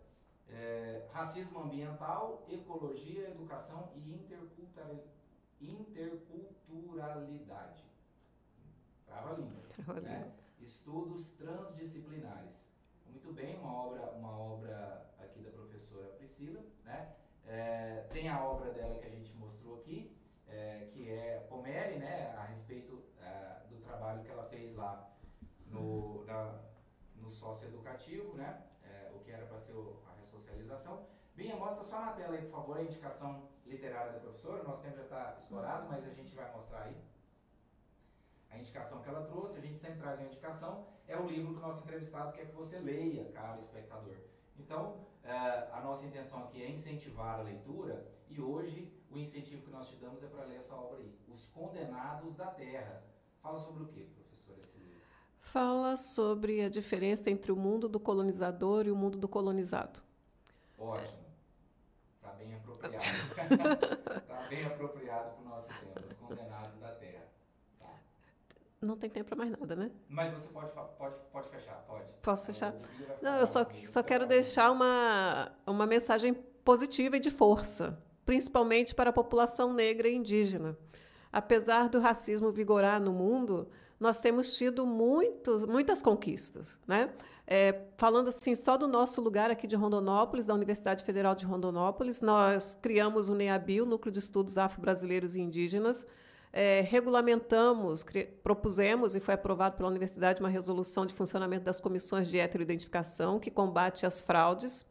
Racismo Ambiental, Ecologia, Educação e Interculturalidade. Trava a língua. Né? Estudos transdisciplinares. Muito bem, uma obra aqui da professora Priscila. Né? Tem a obra dela que a gente mostrou aqui, que é Pomeri, né? A respeito do trabalho que ela fez lá no socioeducativo, né? O que era para ser a ressocialização. Binha, mostra só na tela aí, por favor, a indicação literária da professora. Nosso tempo já está estourado, mas a gente vai mostrar aí a indicação que ela trouxe. A gente sempre traz uma indicação. É o livro que o nosso entrevistado quer que você leia, caro espectador. Então, a nossa intenção aqui é incentivar a leitura e hoje o incentivo que nós te damos é para ler essa obra aí, Os Condenados da Terra. Fala sobre o que, professora, esse livro? Fala sobre a diferença entre o mundo do colonizador e o mundo do colonizado. Ótimo. Está bem apropriado. Está bem apropriado para o nosso tema, Os Condenados da Terra. Tá. Não tem tempo para mais nada, né? Mas você pode fechar, pode. Posso fechar? Não, eu só quero deixar uma mensagem positiva e de força, principalmente para a população negra e indígena. Apesar do racismo vigorar no mundo, nós temos tido muitas conquistas, né? Falando assim, só do nosso lugar aqui de Rondonópolis, da Universidade Federal de Rondonópolis, nós criamos o NEABI, o Núcleo de Estudos Afro-Brasileiros e Indígenas, regulamentamos, propusemos e foi aprovado pela universidade uma resolução de funcionamento das comissões de heteroidentificação que combate as fraudes.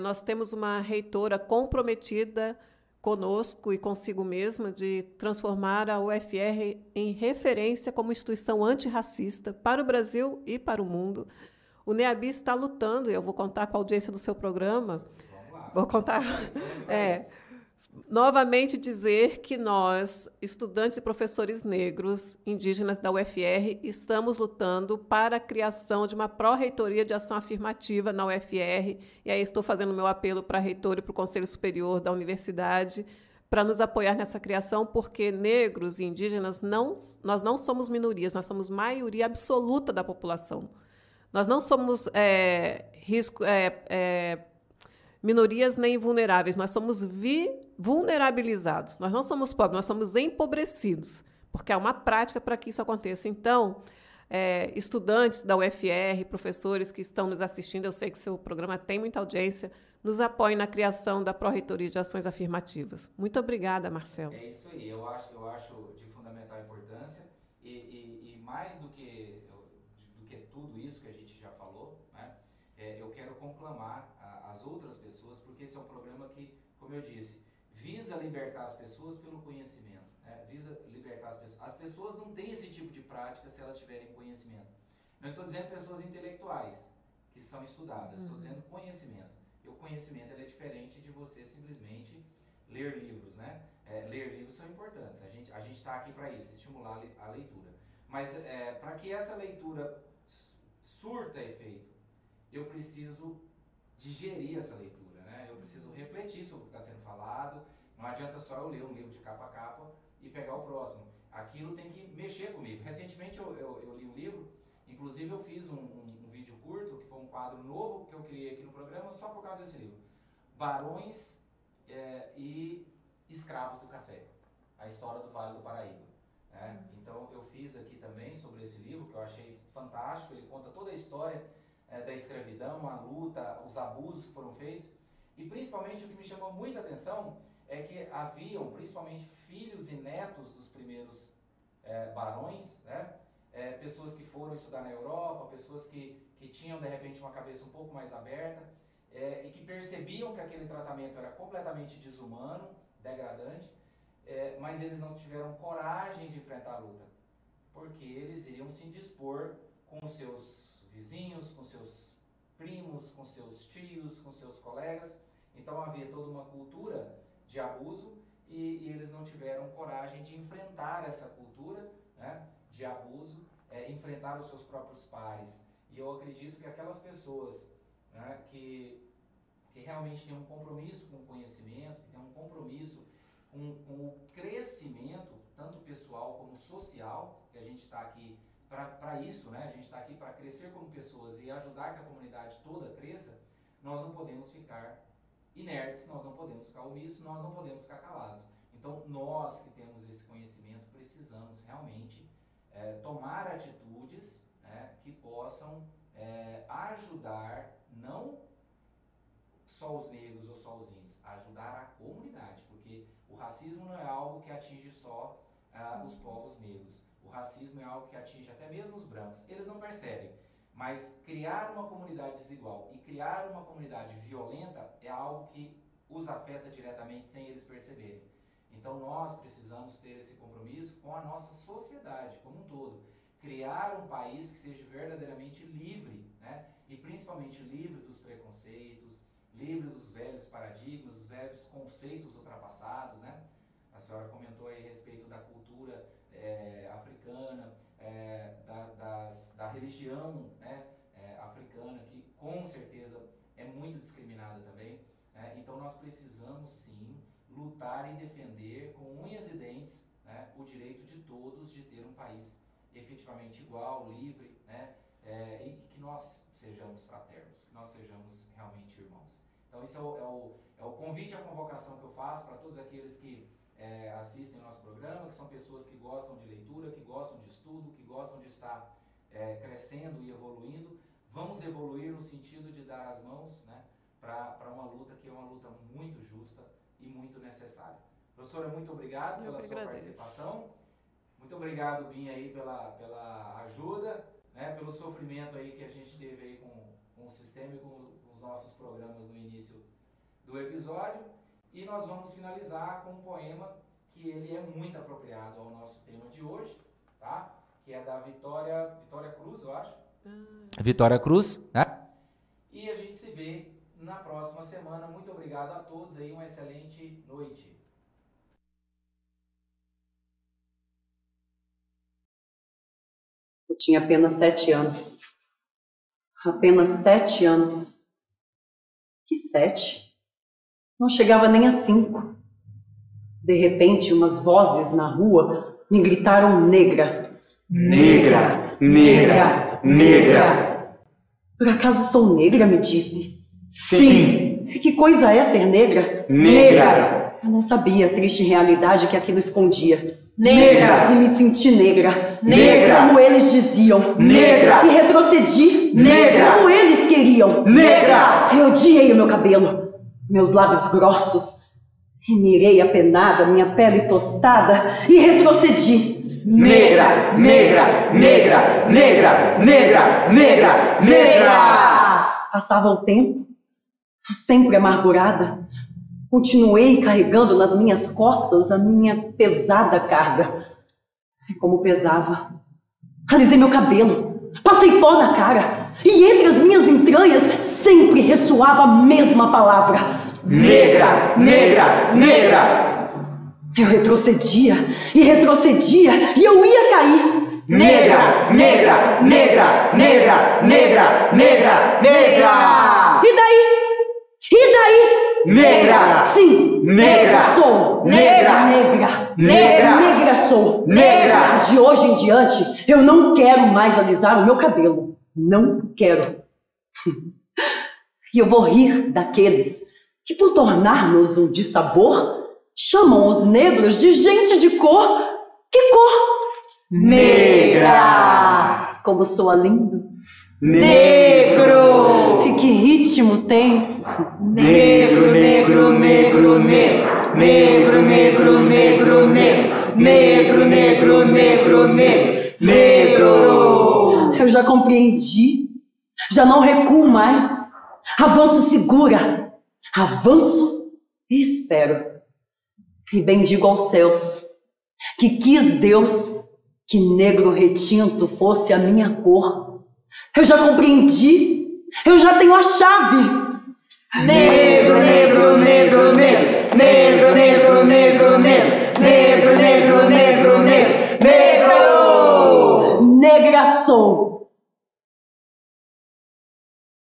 Nós temos uma reitora comprometida conosco e consigo mesma de transformar a UFR em referência como instituição antirracista para o Brasil e para o mundo. O NEABI está lutando, e eu vou contar com a audiência do seu programa. Vamos lá. Vou contar. Novamente dizer que nós, estudantes e professores negros indígenas da UFR, estamos lutando para a criação de uma pró-reitoria de ação afirmativa na UFR, e aí estou fazendo meu apelo para a reitora e para o Conselho Superior da Universidade para nos apoiar nessa criação, porque negros e indígenas, nós não somos minorias, nós somos maioria absoluta da população. Nós não somos minorias nem vulneráveis, nós somos vulnerabilizados. Nós não somos pobres, nós somos empobrecidos, porque há uma prática para que isso aconteça. Então, estudantes da UFR, professores que estão nos assistindo, eu sei que seu programa tem muita audiência, nos apoiem na criação da Pró-Reitoria de Ações Afirmativas. Muito obrigada, Marcelo. É isso aí, eu acho de fundamental importância e mais do que tudo isso que a gente já falou, né, eu quero conclamar as outras pessoas, porque esse é um programa que, como eu disse, visa libertar as pessoas pelo conhecimento, né? Visa libertar as pessoas. As pessoas não têm esse tipo de prática se elas tiverem conhecimento. Não estou dizendo pessoas intelectuais, que são estudadas, estou dizendo conhecimento. E o conhecimento ele é diferente de você simplesmente ler livros, né? Ler livros são importantes, a gente está aqui para isso, estimular a leitura. Mas para que essa leitura surta efeito, eu preciso digerir essa leitura, né? Eu preciso refletir sobre o que está sendo falado. Não adianta só eu ler um livro de capa a capa e pegar o próximo. Aquilo tem que mexer comigo. Recentemente eu li um livro, inclusive eu fiz um vídeo curto, que foi um quadro novo que eu criei aqui no programa só por causa desse livro. Barões e Escravos do Café, a história do Vale do Paraíba. Então eu fiz aqui também sobre esse livro, que eu achei fantástico. Ele conta toda a história da escravidão, a luta, os abusos que foram feitos. E principalmente o que me chamou muita atenção é que haviam principalmente filhos e netos dos primeiros barões, né? Pessoas que foram estudar na Europa, pessoas que tinham de repente uma cabeça um pouco mais aberta e que percebiam que aquele tratamento era completamente desumano, degradante, mas eles não tiveram coragem de enfrentar a luta, porque eles iriam se indispor com seus vizinhos, com seus primos, com seus tios, com seus colegas. Então havia toda uma cultura de abuso e eles não tiveram coragem de enfrentar essa cultura, né, de abuso, enfrentar os seus próprios pares. E eu acredito que aquelas pessoas, né, que realmente têm um compromisso com o conhecimento, que têm um compromisso com o crescimento, tanto pessoal como social, que a gente está aqui para isso, né? A gente está aqui para crescer como pessoas e ajudar que a comunidade toda cresça. Nós não podemos ficar inertes, nós não podemos ficar omissos, nós não podemos ficar calados. Então, nós que temos esse conhecimento precisamos realmente tomar atitudes, né, que possam ajudar, não só os negros ou só os índios, ajudar a comunidade, porque o racismo não é algo que atinge só os povos negros. O racismo é algo que atinge até mesmo os brancos. Eles não percebem, mas criar uma comunidade desigual e criar uma comunidade violenta é algo que os afeta diretamente sem eles perceberem. Então nós precisamos ter esse compromisso com a nossa sociedade como um todo. Criar um país que seja verdadeiramente livre, né? E principalmente livre dos preconceitos, livre dos velhos paradigmas, dos velhos conceitos ultrapassados, né? A senhora comentou aí a respeito da cultura africana, da religião, né, africana, que com certeza é muito discriminada também. Então nós precisamos sim lutar e defender com unhas e dentes, né, o direito de todos de ter um país efetivamente igual, livre, né, e que nós sejamos fraternos, que nós sejamos realmente irmãos. Então esse é o convite, a convocação que eu faço para todos aqueles que assistem ao nosso programa, que são pessoas que gostam de leitura, que gostam de estudo, que gostam de estar crescendo e evoluindo. Vamos evoluir no sentido de dar as mãos, né, para uma luta que é uma luta muito justa e muito necessária. Professora, muito obrigado pela sua participação. Muito obrigado, Binha, aí pela ajuda, né, pelo sofrimento aí que a gente teve aí com o sistema e com os nossos programas no início do episódio. E nós vamos finalizar com um poema que ele é muito apropriado ao nosso tema de hoje, tá? Que é da Vitória Cruz, eu acho. Vitória Cruz, né? E a gente se vê na próxima semana. Muito obrigado a todos aí, uma excelente noite. Eu tinha apenas 7 anos. Apenas 7 anos. Que 7? Não chegava nem a 5. De repente, umas vozes na rua me gritaram negra. Negra, negra, negra. Por acaso sou negra, me disse. Sim. Que coisa é ser negra? Negra. Eu não sabia a triste realidade que aquilo escondia. Negra. E me senti negra. Negra. Como eles diziam. Negra. E retrocedi. Negra. Como eles queriam. Negra. Eu odiei o meu cabelo, meus lábios grossos. E mirei apenada minha pele tostada e retrocedi. Negra, negra, negra, negra, negra, negra, negra. Passava o tempo, sempre amargurada, Continuei carregando nas minhas costas a minha pesada carga. E como pesava, alisei meu cabelo, passei pó na cara, e entre as minhas entranhas sempre ressoava a mesma palavra: negra, negra, negra. Eu retrocedia, e retrocedia, e eu ia cair. Negra, negra, negra, negra, negra, negra, negra. E daí? E daí? Negra. Sim, Negra. sou. Negra. Negra. Negra. Negra sou. Negra. De hoje em diante, eu não quero mais alisar o meu cabelo. Não quero. E eu vou rir daqueles que, por tornar-nos um dissabor, chamam os negros de gente de cor. Que cor? Negra. Como soa lindo. Negro. E que ritmo tem. Negro, negro, negro, negro. Negro, negro, negro, negro. Negro, negro, negro, negro. Negro. Eu já compreendi. Já não recuo mais. Avanço segura. Avanço e espero. E bendigo aos céus, que quis Deus que negro retinto fosse a minha cor. Eu já compreendi. Eu já tenho a chave. Negro, negro, negro, negro. Negro, negro, negro, negro. Negro, negro, negro, negro. Negro. Negra sou.